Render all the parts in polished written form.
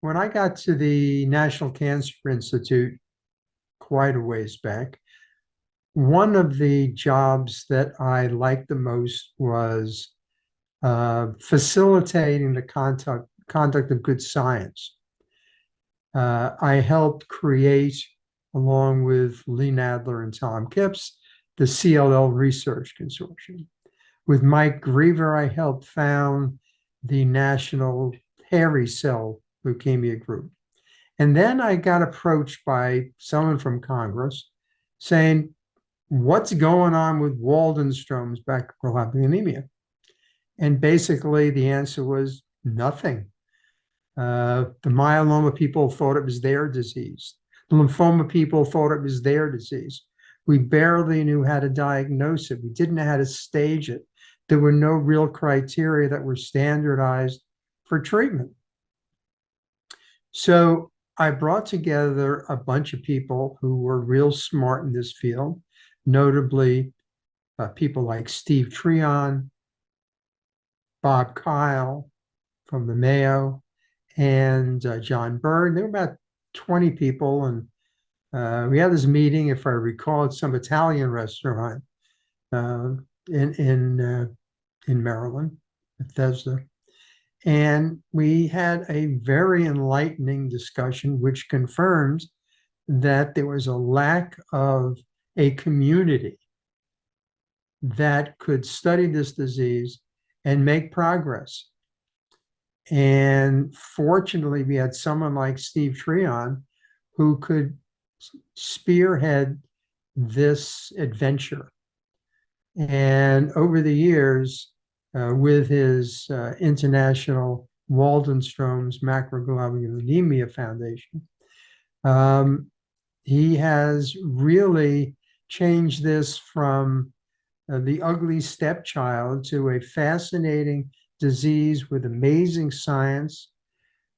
when I got to the National Cancer Institute quite a ways back, one of the jobs that I liked the most was facilitating the conduct of good science. I helped create, along with Lee Nadler and Tom Kipps, the CLL Research Consortium. With Mike Griever, I helped found the National Hairy Cell Leukemia Group. And then I got approached by someone from Congress saying, what's going on with Waldenstrom's macroglobulinemia? And basically the answer was nothing. The myeloma people thought it was their disease. The lymphoma people thought it was their disease. We barely knew how to diagnose it. We didn't know how to stage it. There were no real criteria that were standardized for treatment. So I brought together a bunch of people who were real smart in this field, notably people like Steve Treon, Bob Kyle from the Mayo, and John Bird. There were about 20 people, and we had this meeting, if I recall, at some Italian restaurant in Maryland, Bethesda. And we had a very enlightening discussion, which confirms that there was a lack of a community that could study this disease and make progress. And fortunately, we had someone like Steve Treon who could spearhead this adventure. And over the years, with his international Waldenstrom's Macroglobulinemia Foundation, he has really changed this from the ugly stepchild to a fascinating disease with amazing science,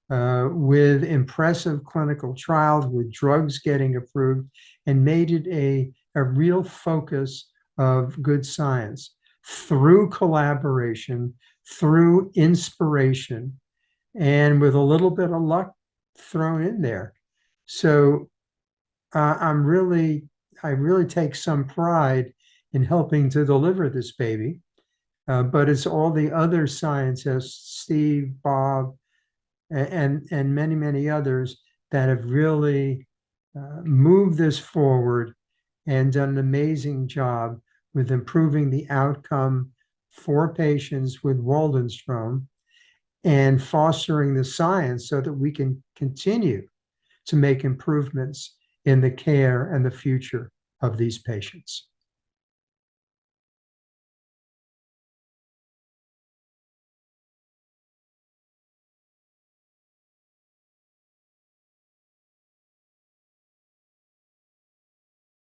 with impressive clinical trials, with drugs getting approved, and made it a real focus of good science through collaboration, through inspiration, and with a little bit of luck thrown in there. So I really take some pride in helping to deliver this baby. But it's all the other scientists, Steve, Bob, and many, many others that have really moved this forward and done an amazing job with improving the outcome for patients with Waldenstrom and fostering the science so that we can continue to make improvements in the care and the future of these patients.